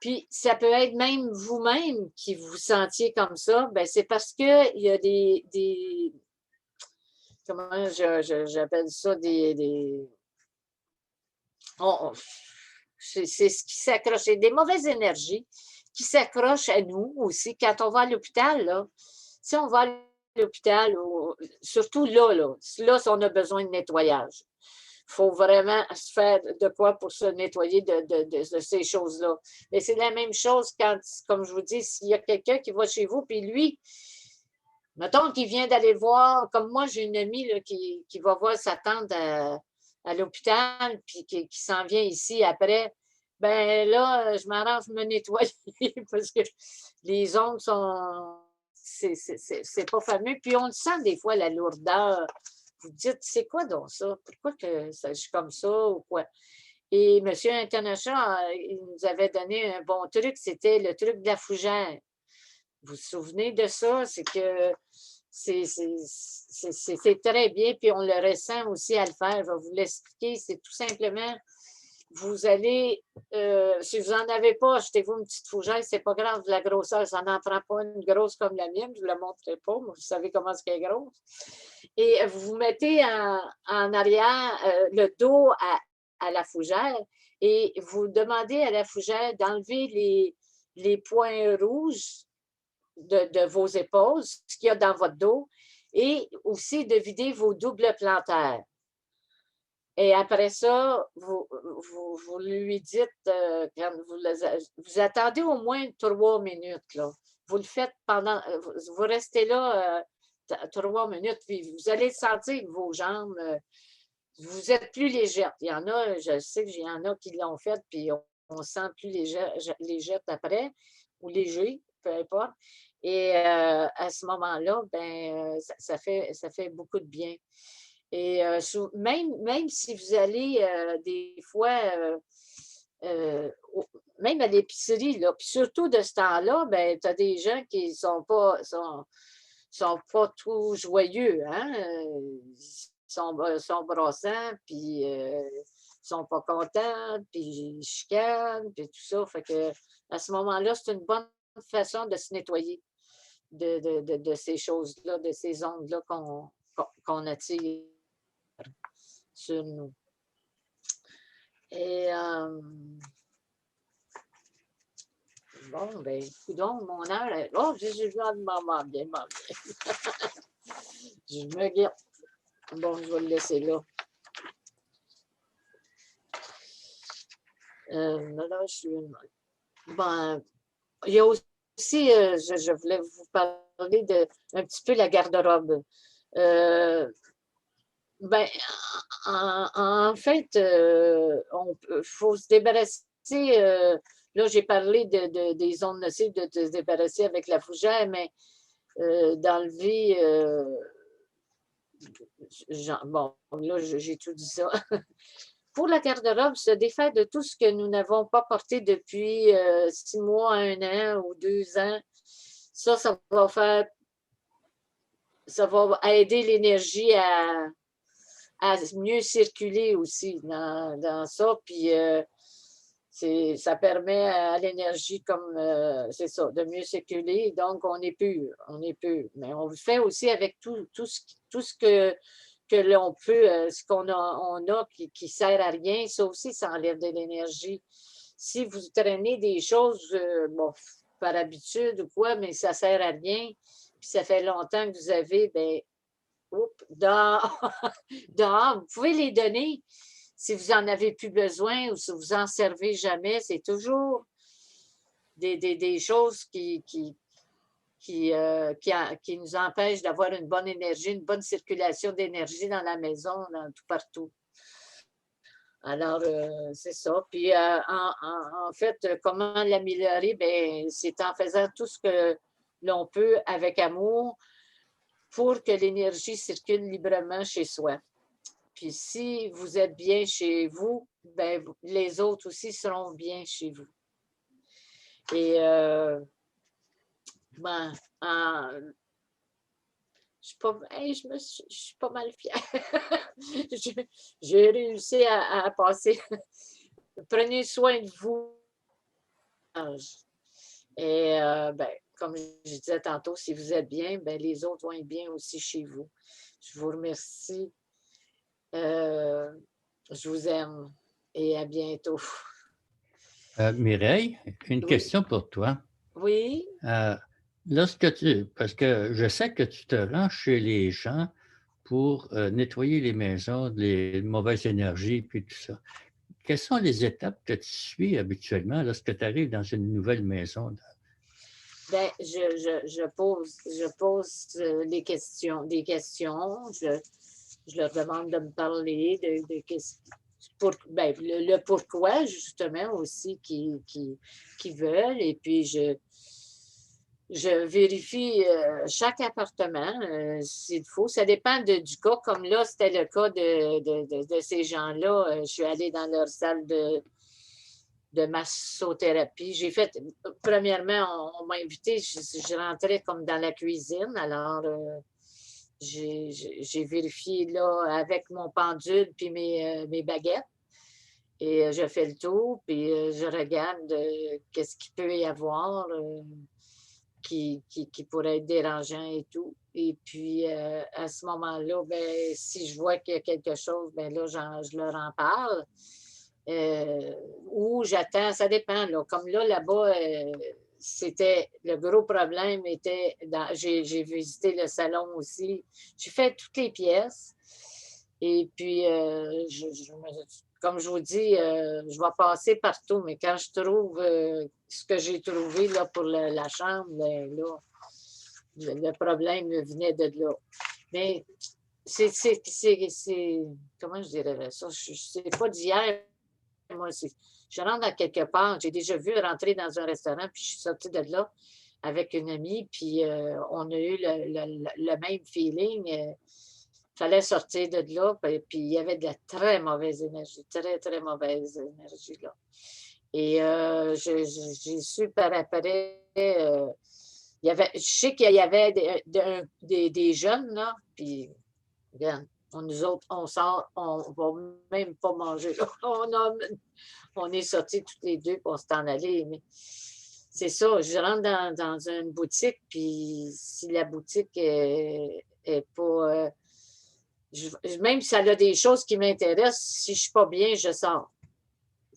puis ça peut être même vous-même qui vous sentiez comme ça, ben c'est parce qu'il y a des comment j'appelle ça, c'est ce qui s'accroche, c'est des mauvaises énergies qui s'accrochent à nous aussi. Quand on va à l'hôpital, là, si on va à l'hôpital, surtout là, si on a besoin de nettoyage. Il faut vraiment se faire de quoi pour se nettoyer de ces choses-là. Mais c'est la même chose quand, comme je vous dis, s'il y a quelqu'un qui va chez vous, puis lui, mettons qu'il vient d'aller voir, comme moi, j'ai une amie là, qui va voir sa tante à l'hôpital, puis qui s'en vient ici après. Ben là, je m'arrange de me nettoyer parce que les ongles c'est pas fameux. Puis on le sent des fois, la lourdeur. Vous dites, c'est quoi donc ça? Pourquoi que ça agit comme ça ou quoi? Et M. International, il nous avait donné un bon truc, c'était le truc de la fougère. Vous vous souvenez de ça? C'est que c'est très bien, puis on le ressent aussi à le faire. Je vais vous l'expliquer. C'est tout simplement, vous allez, si vous n'en avez pas, achetez-vous une petite fougère, c'est pas grave de la grosseur, ça n'en prend pas une grosse comme la mienne, je ne la montrerai pas, mais vous savez comment c'est qu'elle est grosse. Et vous vous mettez en arrière le dos à la fougère et vous demandez à la fougère d'enlever les points rouges de vos épaules, ce qu'il y a dans votre dos, et aussi de vider vos doubles plantaires. Et après ça, vous lui dites, quand vous attendez au moins 3 minutes. Là. Vous le faites pendant, vous restez là 3 minutes, puis vous allez sentir que vos jambes, vous êtes plus légère. Il y en a, je sais qu'il y en a qui l'ont fait, puis on se sent plus légère après, ou léger, peu importe. Et à ce moment-là, ben, ça fait beaucoup de bien. Et même si vous allez des fois, même à l'épicerie, là, puis surtout de ce temps-là, ben, tu as des gens qui ne sont pas tout joyeux. Hein? Ils sont brossants, puis ils sont pas contents, puis ils chicanent, puis tout ça. Fait que, à ce moment-là, c'est une bonne façon de se nettoyer de ces choses-là, de ces ondes-là qu'on attire sur nous. Et bon, ben, coudonc, mon heure, oh, je m'en bien. Je me guette. Bon, je vais le laisser là. Là, je suis... Bon, il y a aussi, je voulais vous parler un petit peu la garde-robe. Ben, en fait, il faut se débarrasser. Là, j'ai parlé des ondes nocives, de se débarrasser avec la fougère, mais d'enlever. Bon, là, j'ai tout dit ça. Pour la garde-robe, se défaire de tout ce que nous n'avons pas porté depuis 6 mois, 1 an ou 2 ans, ça va faire. Ça va aider l'énergie à mieux circuler aussi dans ça. Puis ça permet à l'énergie, comme c'est ça, de mieux circuler. Donc, on est pur. Mais on le fait aussi avec tout ce que l'on peut, ce qu'on a qui sert à rien. Ça aussi, ça enlève de l'énergie. Si vous traînez des choses, bon, par habitude ou quoi, mais ça sert à rien, puis ça fait longtemps que vous avez, ben, dehors, vous pouvez les donner si vous n'en avez plus besoin ou si vous n'en servez jamais. C'est toujours des choses qui nous empêchent d'avoir une bonne énergie, une bonne circulation d'énergie dans la maison, tout partout. Alors, c'est ça. Puis, en fait, comment l'améliorer? Bien, c'est en faisant tout ce que l'on peut avec amour, pour que l'énergie circule librement chez soi. Puis si vous êtes bien chez vous, ben, les autres aussi seront bien chez vous. Et ben, je suis pas mal fière. J'ai réussi à passer. Prenez soin de vous. Et ben, comme je disais tantôt, si vous êtes bien, ben, les autres vont être bien aussi chez vous. Je vous remercie. Je vous aime et à bientôt. Mireille, une Oui. question pour toi. Oui. Parce que je sais que tu te rends chez les gens pour nettoyer les maisons, les mauvaises énergies, puis tout ça. Quelles sont les étapes que tu suis habituellement lorsque tu arrives dans une nouvelle maison? Ben, je pose des questions. Je leur demande de me parler ben, le pourquoi, justement, aussi, qu'ils veulent. Et puis, je vérifie chaque appartement s'il faut. Ça dépend du cas. Comme là, c'était le cas de ces gens-là. Je suis allée dans leur salle de massothérapie. J'ai fait, premièrement, on m'a invité, je rentrais comme dans la cuisine. Alors, j'ai vérifié là avec mon pendule puis mes baguettes. Et je fais le tour, puis je regarde qu'est-ce qu'il peut y avoir qui pourrait être dérangeant et tout. Et puis, à ce moment-là, ben, si je vois qu'il y a quelque chose, ben là, je leur en parle. Ou j'attends, ça dépend. Là. Comme là-bas, c'était le gros problème était j'ai visité le salon aussi. J'ai fait toutes les pièces. Et puis, comme je vous dis, je vais passer partout, mais quand je trouve ce que j'ai trouvé là, pour la chambre, ben, là, le problème venait de là. Mais c'est comment je dirais ça? C'est pas d'hier. Moi, je rentre dans quelque part. J'ai déjà vu rentrer dans un restaurant, puis je suis sortie de là avec une amie, puis on a eu le même feeling. Il fallait sortir de là, puis il y avait de la très mauvaise énergie, très, très mauvaise énergie là. Et j'ai su par après, je sais qu'il y avait des jeunes, là, puis regarde, nous autres, on sort, on ne va même pas manger. On est sortis toutes les deux pour s'en aller. Mais c'est ça, je rentre dans une boutique, puis si la boutique est pas... même si elle a des choses qui m'intéressent, si je ne suis pas bien, je sors.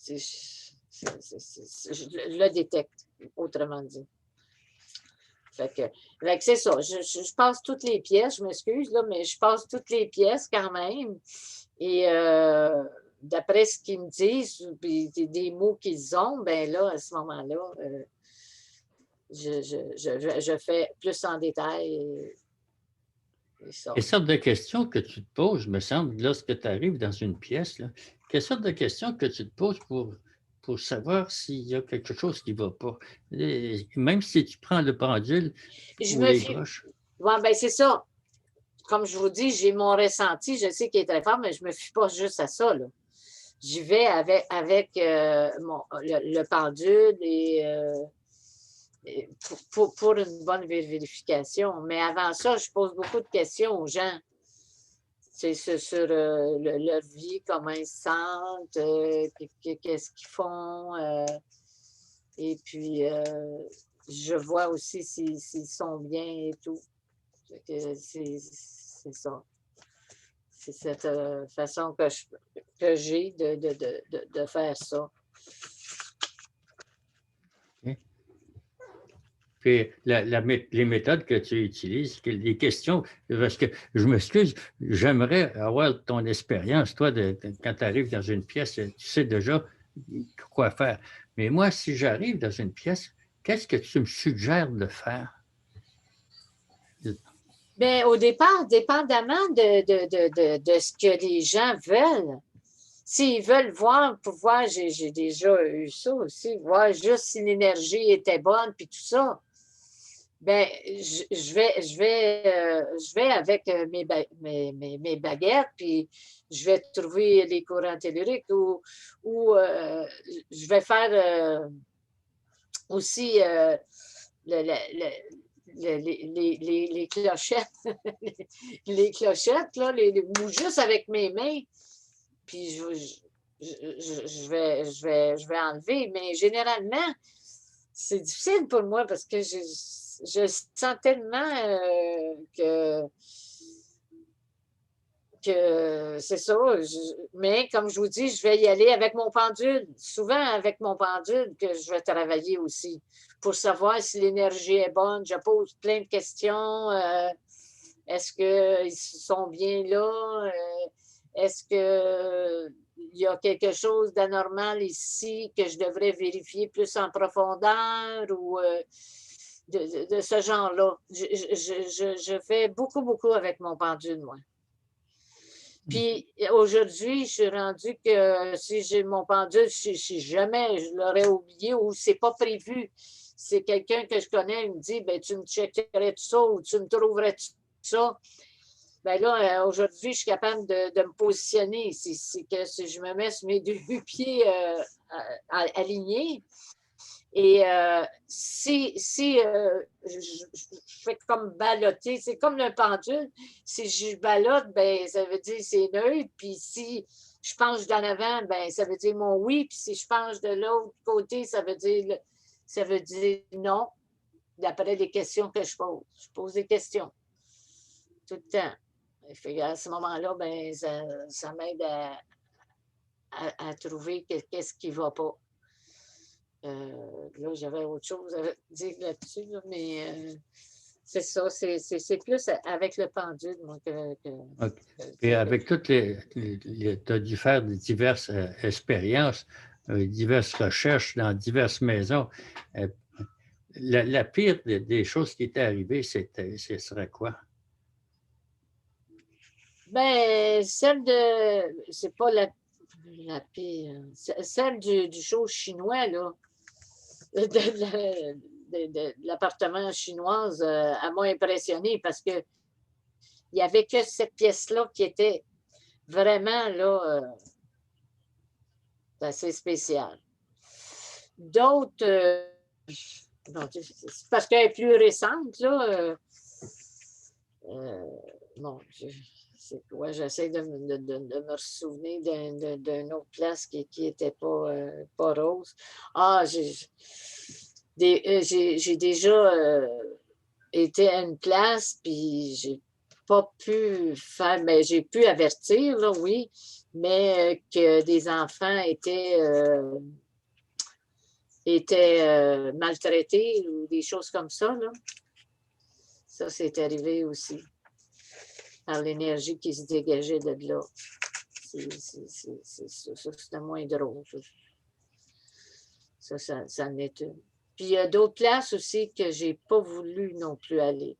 Je le détecte, autrement dit. Fait que c'est ça. Je passe toutes les pièces, je m'excuse, là, mais je passe toutes les pièces quand même. Et d'après ce qu'ils me disent, puis des mots qu'ils ont, ben là, à ce moment-là, je fais plus en détail. Quelle sorte de questions que tu te poses, me semble, lorsque tu arrives dans une pièce, là, quelle sorte de questions que tu te poses pour savoir s'il y a quelque chose qui ne va pas? Et même si tu prends le pendule Je ou me les fie. broches. Ouais, ben c'est ça. Comme je vous dis, j'ai mon ressenti, je sais qu'il est très fort, mais je ne me fie pas juste à ça. Là. J'y vais avec le pendule et pour une bonne vérification. Mais avant ça, je pose beaucoup de questions aux gens. C'est sur leur vie, comment ils se sentent, qu'est-ce qu'ils font. Et puis, je vois aussi s'ils sont bien et tout. C'est ça. C'est cette façon que j'ai de faire ça. Okay. Puis les méthodes que tu utilises, les questions, parce que je m'excuse, j'aimerais avoir ton expérience, toi, quand tu arrives dans une pièce, tu sais déjà quoi faire. Mais moi, si j'arrive dans une pièce, qu'est-ce que tu me suggères de faire? Bien, au départ, dépendamment de ce que les gens veulent. S'ils veulent voir, pour voir, j'ai déjà eu ça aussi, voir juste si l'énergie était bonne, puis tout ça. Ben, je vais avec mes baguettes, puis je vais trouver les courants telluriques ou je vais faire aussi les clochettes, les clochettes, là, ou juste avec mes mains, puis je vais enlever. Mais généralement, c'est difficile pour moi parce que je sens tellement que c'est ça. Mais comme je vous dis, je vais y aller avec mon pendule. Souvent avec mon pendule que je vais travailler aussi pour savoir si l'énergie est bonne. Je pose plein de questions. Est-ce qu'ils sont bien là? Est-ce qu'il y a quelque chose d'anormal ici que je devrais vérifier plus en profondeur ou de ce genre-là? Je fais beaucoup, beaucoup avec mon pendule, moi. Puis aujourd'hui, je suis rendue que si j'ai mon pendule, si jamais je l'aurais oublié ou c'est pas prévu c'est quelqu'un que je connais, il me dit, ben, tu me checkerais tout ça ou tu me trouverais tout ça. Ben là, aujourd'hui, je suis capable de me positionner. C'est que si je me mets sur mes deux pieds alignés, et si je fais comme balloter, c'est comme le pendule. Si je ballotte, ben, ça veut dire c'est neutre. Puis si je penche d'en avant, ben, ça veut dire mon oui. Puis si je penche de l'autre côté, ça veut dire non, d'après les questions que je pose. Je pose des questions tout le temps. Fait à ce moment-là, ben, ça m'aide à trouver qu'est-ce qui ne va pas. Là, j'avais autre chose à dire là-dessus, là, mais c'est ça, c'est plus avec le pendule moi, OK. Et avec toutes tu as dû faire diverses expériences, diverses recherches dans diverses maisons. La pire des choses qui t'est arrivée, ce serait quoi? Ben, c'est pas la pire, celle du show chinois, là, de l'appartement chinoise, elle m'a impressionnée parce que il n'y avait que cette pièce-là qui était vraiment, là, assez spéciale. D'autres, c'est parce qu'elle est plus récente, là. Bon, c'est quoi? J'essaie de me souvenir d'une autre place qui n'était pas rose. Ah, j'ai déjà été à une place, puis j'ai pas pu faire, mais j'ai pu avertir, là, oui, mais que des enfants étaient maltraités ou des choses comme ça, là. Ça, c'est arrivé aussi par l'énergie qui se dégageait de là. C'était moins drôle. Ça en est une. Puis il y a d'autres places aussi que je n'ai pas voulu non plus aller.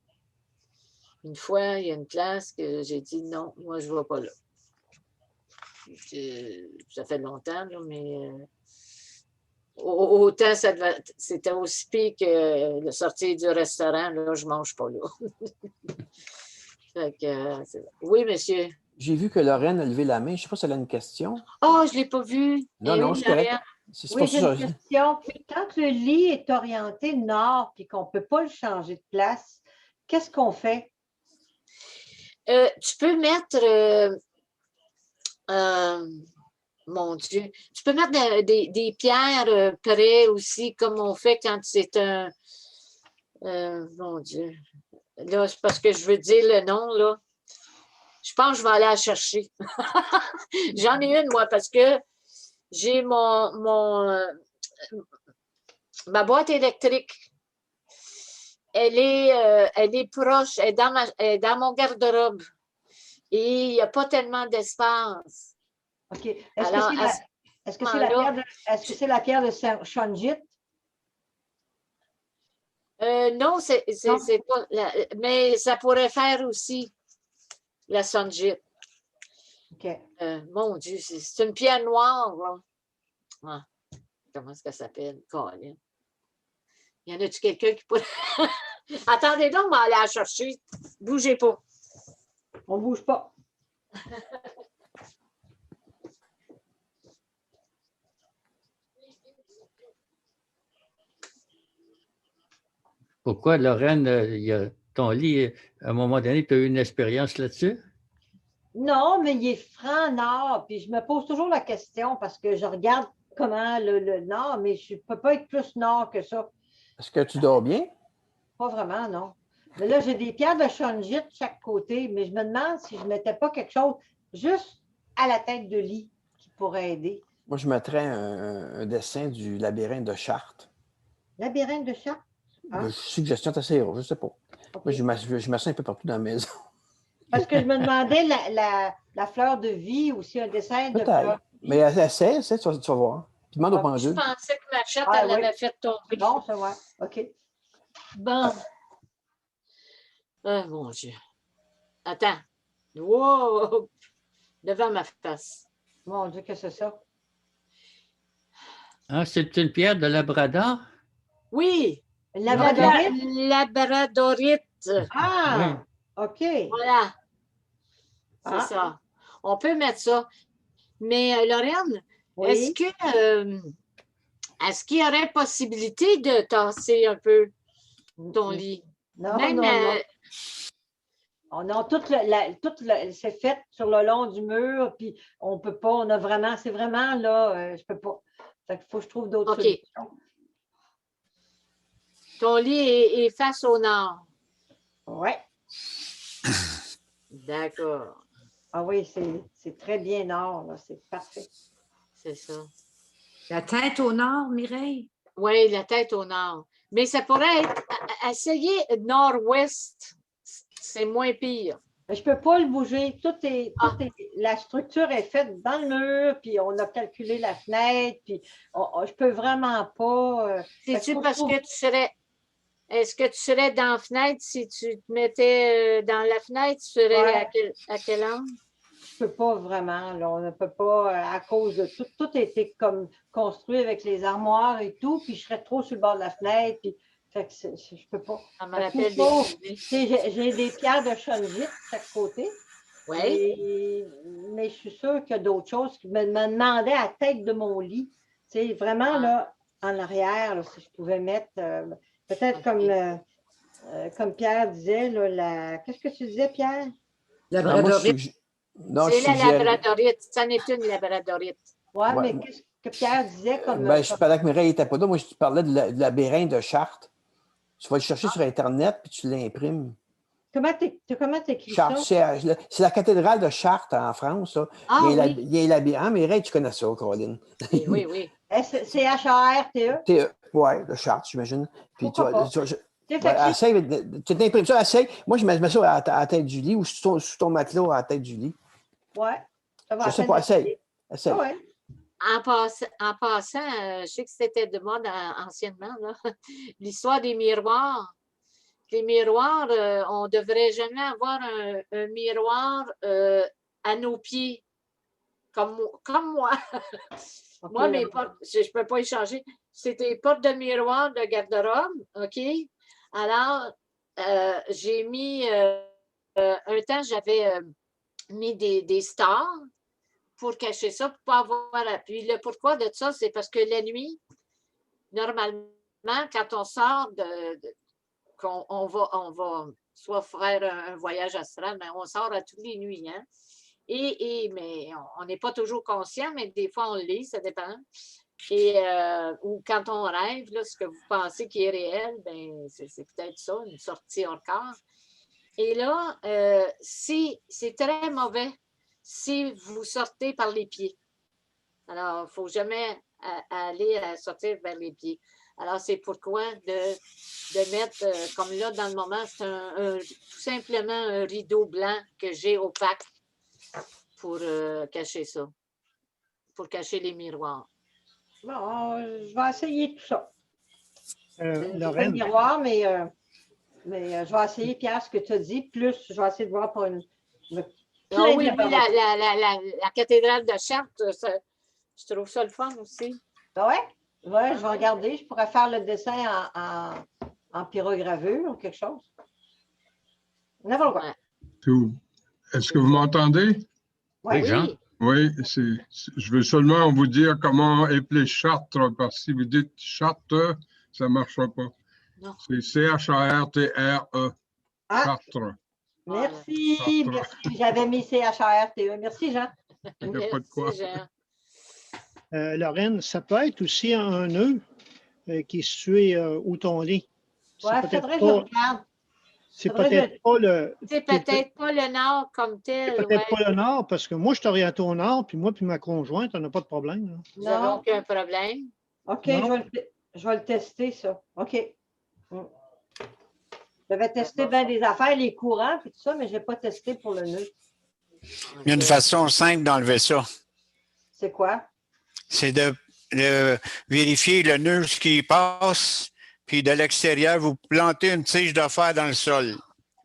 Une fois, il y a une place que j'ai dit non, moi, je ne vais pas là. Ça fait longtemps, là, mais autant c'était aussi pire que le sortir du restaurant, là, je ne mange pas là. Fait que, oui, monsieur. J'ai vu que Lorraine a levé la main. Je ne sais pas si elle a une question. Oh, je ne l'ai pas vu. Non, non, c'est correct. Oui, j'ai une question. Quand le lit est orienté nord et qu'on ne peut pas le changer de place, qu'est-ce qu'on fait? Tu peux mettre, mon Dieu, tu peux mettre des pierres près aussi, comme on fait quand c'est un, mon Dieu, là, c'est parce que je veux dire le nom, là. Je pense que je vais aller la chercher. J'en ai une, moi, parce que j'ai ma boîte électrique. Elle est proche, elle est dans mon garde-robe. Et il n'y a pas tellement d'espace. OK. Est-ce que c'est la pierre de Shonjit? Non, c'est pas. Mais ça pourrait faire aussi la Shonjit. OK. Mon Dieu, c'est une pierre noire, là. Ah, comment est-ce qu'elle s'appelle? Colin. Y en a-tu quelqu'un qui pourrait. Attendez donc, on va aller la chercher. Bougez pas. On ne bouge pas. Pourquoi, Lorraine, ton lit, à un moment donné, tu as eu une expérience là-dessus? Non, mais il est franc nord. Puis je me pose toujours la question parce que je regarde comment le nord, mais je ne peux pas être plus nord que ça. Est-ce que tu dors bien? Pas vraiment, non. Mais là, j'ai des pierres de Shonjit de chaque côté, mais je me demande si je ne mettais pas quelque chose juste à la tête de lit qui pourrait aider. Moi, je mettrais un dessin du labyrinthe de Chartres. Labyrinthe de Chartres? Hein? Suggestion assez haute, je ne sais pas. Okay. Moi, je mets ça un peu partout dans la maison. Parce que je me demandais la fleur de vie ou si un dessin de fleur de vie. Mais essaie, tu vas voir. Puis demande au pendule. Je pensais que ma chatte, elle l'avait fait tomber. Non, c'est vrai. OK. Bon. Oh, mon Dieu. Attends. Wow! Devant ma face. Mon Dieu, que c'est ça? Ah, c'est une pierre de Labrador? Oui. Labradorite? Labradorite. Ah, OK. Voilà, c'est Ah, ça. On peut mettre ça. Mais Lorraine, est-ce oui. que est-ce qu'il y aurait possibilité de tasser un peu ton lit? Non, Même non. On a c'est fait sur le long du mur, puis on peut pas, on a vraiment, c'est vraiment là, je peux pas. Fait qu'il faut que je trouve d'autres OK. solutions. Ton lit est face au nord. Ouais. D'accord, Ah oui, c'est très bien nord, là, c'est parfait. c'est ça. La tête au nord, Mireille? Oui, la tête au nord. Mais ça pourrait être, essayer nord-ouest, c'est moins pire. Mais je peux pas le bouger. Ah. La structure est faite dans le mur, puis on a calculé la fenêtre, puis je peux vraiment pas. C'est-tu parce que tu serais. Est-ce que tu serais dans la fenêtre si tu te mettais dans la fenêtre? Tu serais Ouais. à quel angle? Je peux pas vraiment, là, on ne peut pas à cause de tout a été comme construit avec les armoires et tout, puis je serais trop sur le bord de la fenêtre, puis fait que je peux pas. Ça me Fait qu'il rappelle faut- des idées. tu sais, j'ai des pierres de chonjit de chaque côté, Oui. mais je suis sûre qu'il y a d'autres choses qui me demandaient à la tête de mon lit. Tu sais, vraiment là, en arrière, là, si je pouvais mettre peut-être comme Pierre disait, là, qu'est-ce que tu disais, Pierre? Labradorite. Non, je C'est la suggère. labradorite. Ça n'est une labradorite. Oui, Ouais. mais qu'est-ce que Pierre disait Je parlais avec Mireille, il n'était pas là. Moi, je te parlais de la Bérin de Chartres. Tu vas le chercher sur Internet puis tu l'imprimes. Comment t'écris Chartres, ça? c'est la cathédrale de Chartres en France. Ça. Ah oui. Il y a la Bérin. Mireille, tu connais ça, Caroline. Oui. Charte? Oui, de Chartres, j'imagine. Puis Pourquoi pas? tu t'imprimes ça, essaye. Moi, je mets ça à la tête du lit ou sous ton matelas à la tête du lit. Oui, ça va Je à sais peine pas, d'essayer. essaye. Ah ouais. En passant, je sais que c'était de mode anciennement, là, l'histoire des miroirs. Les miroirs, on ne devrait jamais avoir un miroir à nos pieds, comme moi. Ok, Moi, mes portes, je ne peux pas y changer. C'était portes de miroir de garde-robe, OK? Alors, j'ai mis, un temps, j'avais mis des stars pour cacher ça, pour ne pas avoir. Puis le pourquoi de ça, c'est parce que la nuit, normalement, quand on sort qu'on on va soit faire un voyage astral, mais on sort à toutes les nuits, hein? Mais on n'est pas toujours conscient, mais des fois on le lit, ça dépend. Ou quand on rêve, là, ce que vous pensez qui est réel, ben, c'est peut-être ça, une sortie hors corps. Et là, c'est très mauvais si vous sortez par les pieds. Alors, il ne faut jamais aller sortir vers les pieds. Alors, c'est pourquoi de mettre, comme là, dans le moment, c'est tout simplement un rideau blanc que j'ai opaque pour cacher ça, pour cacher les miroirs. Bon, je vais essayer tout ça. Pas le Lorraine, miroir, mais je vais essayer, Pierre, ce que tu as dit, plus je vais essayer de voir pour une Ah oui, la cathédrale de Chartres, je trouve ça le fun aussi. Ah ouais? Ouais, je vais regarder. Je pourrais faire le dessin en pyrogravure ou quelque chose. N'importe quoi. Ouais. Est-ce que vous m'entendez? Ouais. Oui, Jean? Oui, je veux seulement vous dire comment appeler Chartres, parce que si vous dites Chartres, ça ne marchera pas. Non. C'est C-H-A-R-T-R-E. Ah, Chartres. merci, Chartres. merci. J'avais mis C-H-A-R-T-E. Merci, Jean. Il n'y a pas de quoi. Merci, Jean. Lorraine, ça peut être aussi un nœud qui est situé où ton lit. Ouais, C'est faudrait peut-être que je pas, regarde. c'est faudrait peut-être pas le. C'est peut-être pas le nord comme tel. C'est peut-être Ouais. pas le nord, parce que moi, je suis orienté au nord, puis moi puis ma conjointe, on n'a pas de problème. Là. Vous n'avez Non. aucun problème. OK, Non. je vais le tester, ça. OK. Je vais tester bien des affaires, les courants et tout ça, mais je n'ai pas testé pour le nœud. Il y a une façon simple d'enlever ça. C'est quoi? C'est de vérifier le nœud qui passe, puis de l'extérieur, vous plantez une tige de fer dans le sol.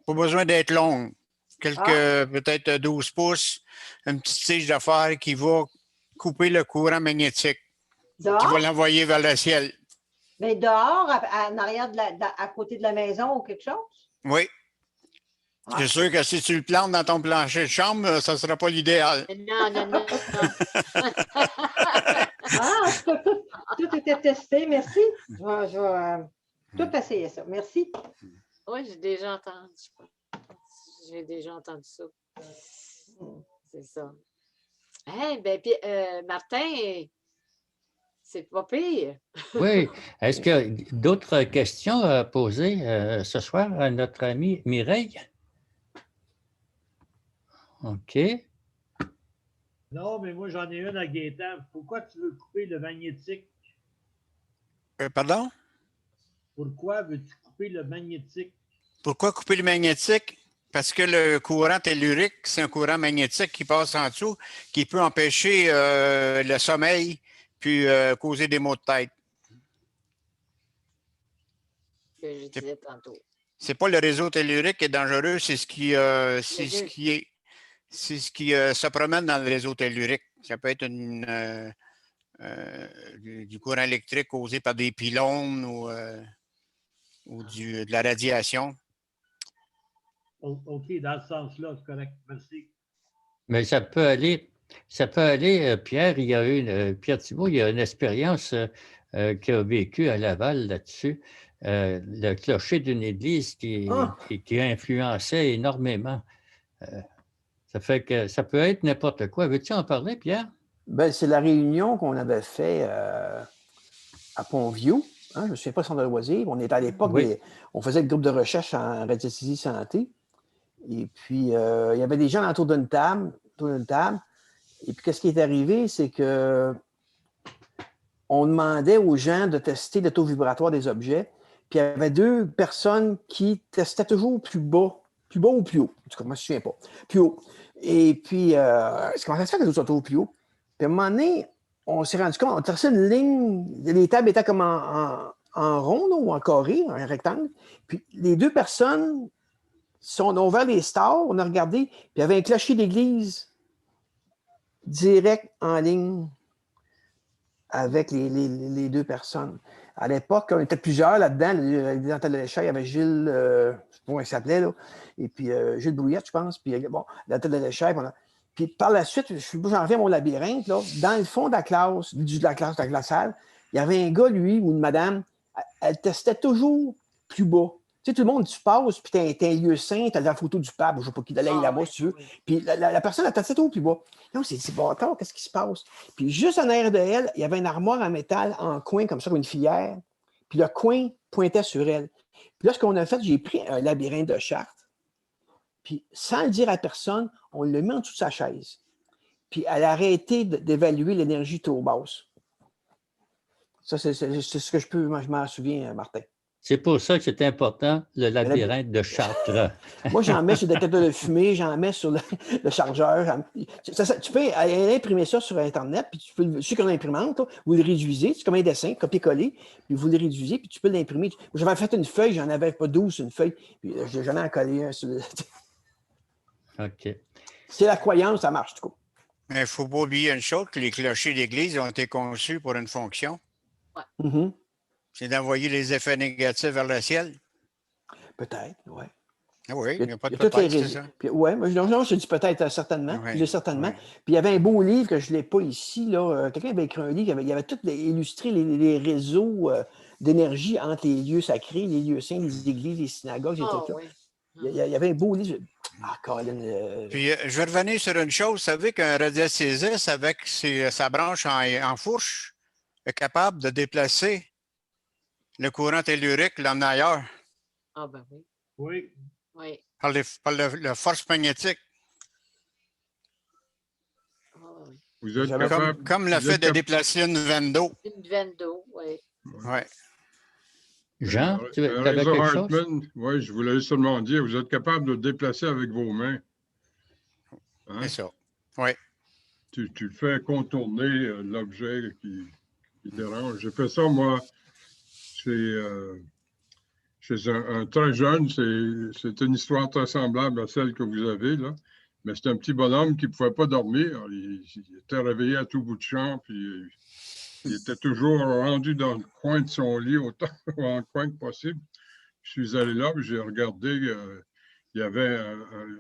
Pas besoin d'être longue. Peut-être 12 pouces. Une petite tige de fer qui va couper le courant magnétique, qui va l'envoyer vers le ciel. Mais dehors, en arrière, à côté de la maison ou quelque chose? Oui. Ah. C'est sûr que si tu le plantes dans ton plancher de chambre, ça ne sera pas l'idéal. Non, non, non, non. Ah, en tout cas, tout était testé. Merci. Je vais tout essayer ça. Merci. Oui, j'ai déjà entendu. J'ai déjà entendu ça. C'est ça. Eh bien, puis, Martin, c'est pas pire. Oui. Est-ce qu'il y a d'autres questions à poser ce soir à notre amie Mireille? OK. Non, mais moi, j'en ai une à Gaétan. Pourquoi tu veux couper le magnétique? Pardon? Pourquoi veux-tu couper le magnétique? Pourquoi couper le magnétique? Parce que le courant tellurique, c'est un courant magnétique qui passe en dessous, qui peut empêcher le sommeil, puis causer des maux de tête. Que je disais tantôt. C'est pas le réseau tellurique qui est dangereux, c'est ce qui se promène dans le réseau tellurique. Ça peut être du courant électrique causé par des pylônes ou de la radiation. OK, dans ce sens-là, c'est correct. Merci. Mais ça peut aller, Pierre, il y a eu Pierre Thibault, il y a une expérience qu'il a vécue à Laval là-dessus. Le clocher d'une église qui influençait énormément. Ça fait que ça peut être n'importe quoi. Veux-tu en parler, Pierre? Ben, c'est la réunion qu'on avait fait à Pont-Vieux. Hein, je ne me souviens pas du centre de loisirs. On était à l'époque, on faisait le groupe de recherche en radiesthésie santé. Et puis, il y avait des gens autour d'une table. Et puis, qu'est-ce qui est arrivé? C'est que on demandait aux gens de tester le taux vibratoire des objets. Puis, il y avait 2 personnes qui testaient toujours plus bas ou plus haut. En tout cas, moi, je ne me souviens pas. Plus haut. Et puis, c'est comment ça se fait que les autres sont toujours plus haut? Puis, à un moment donné, on s'est rendu compte, on traçait une ligne, les tables étaient comme en rond là, ou en carré, en rectangle. Puis, les 2 personnes on a ouvert les stores, on a regardé, puis il y avait un clocher d'église direct en ligne avec les 2 personnes. À l'époque, on était plusieurs là-dedans. Dans le chat, il y avait Gilles, je ne sais pas comment il s'appelait, là, et puis Gilles Brouillette, je pense. Puis bon, dans le chat, puis par la suite, j'en reviens à mon labyrinthe, là, dans le fond de la classe, de la salle, il y avait un gars, lui, ou une madame, elle testait toujours plus bas. Tu sais, tout le monde, tu passes, puis t'as un lieu saint, t'as la photo du pape, je ne sais pas qui d'aller là-bas, si tu veux. Puis la personne, elle testait toujours plus bas. Non, c'est bâtard, qu'est-ce qui se passe? Puis juste en arrière de elle, il y avait une armoire en métal en coin, comme ça, comme une filière. Puis le coin pointait sur elle. Puis là, ce qu'on a fait, j'ai pris un labyrinthe de chartes, puis sans le dire à personne, on l'a mis en dessous de sa chaise. Puis elle a arrêté d'évaluer l'énergie trop basse. Ça, c'est ce que je m'en souviens, Martin. C'est pour ça que c'est important, le labyrinthe de Chartres. Moi, j'en mets sur des détecteurs de fumée, j'en mets sur le chargeur. Tu peux imprimer ça sur Internet, puis tu peux, sur une imprimante, là, vous le réduisez, c'est comme un dessin, copier-coller, puis vous le réduisez, puis tu peux l'imprimer. J'avais fait une feuille, j'en avais pas 12 sur une feuille, puis j'en ai collé un sur le... OK. C'est la croyance, ça marche, du coup. Mais il ne faut pas oublier une chose, que les clochers d'église ont été conçus pour une fonction. Mm-hmm. C'est d'envoyer les effets négatifs vers le ciel. Peut-être, oui. Ah oui, il n'y a pas de toutes les peut-être, c'est ça. Oui, non, je dis peut-être certainement. Ouais, Je dis certainement. ouais. Puis il y avait un beau livre que je ne l'ai pas ici. Quelqu'un avait écrit un livre, il y avait tout illustré les réseaux d'énergie entre les lieux sacrés, les lieux saints, les églises, les synagogues, et tout ça. Oui. Il y avait un beau livre. Ah, Colin. Puis je vais revenir sur une chose. Vous savez qu'un radiesthésiste, avec sa branche en fourche, est capable de déplacer le courant tellurique, l'emmener ailleurs. Ah ben oui. Oui. Oui. Par la force magnétique. Ah, oui. Vous êtes capable, Comme le fait de déplacer une veine d'eau. Une veine d'eau, oui. Oui. Jean, tu avais quelque chose? Oui, je voulais seulement dire, vous êtes capable de le déplacer avec vos mains. Hein? C'est ça. Oui. Tu fais contourner l'objet qui dérange. J'ai fait ça, moi, chez un très jeune. C'est une histoire très semblable à celle que vous avez, là. Mais c'est un petit bonhomme qui ne pouvait pas dormir. Il était réveillé à tout bout de champ, puis Il était toujours rendu dans le coin de son lit, autant dans le coin que possible. Je suis allé là, puis j'ai regardé, il y avait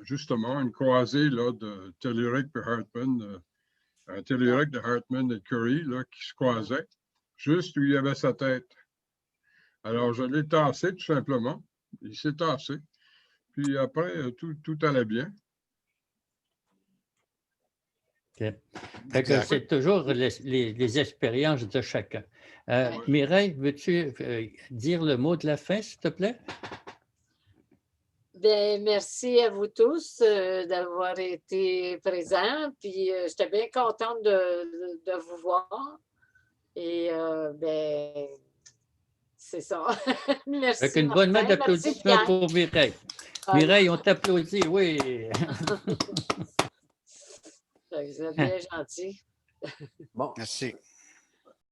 justement une croisée là, de Telluric et Hartmann, un Telluric de Hartmann et Curie là, qui se croisait, juste où il y avait sa tête. Alors, je l'ai tassé tout simplement. Il s'est tassé. Puis après, tout allait bien. OK. Fait que c'est toujours les expériences de chacun. Mireille, veux-tu dire le mot de la fin, s'il te plaît? Bien, merci à vous tous d'avoir été présents. Puis j'étais bien contente de vous voir. Et ben, c'est ça. Merci. Avec une bonne main d'applaudissements pour Mireille. Mireille, on t'applaudit, oui. Vous êtes bien gentil. Bon. Merci.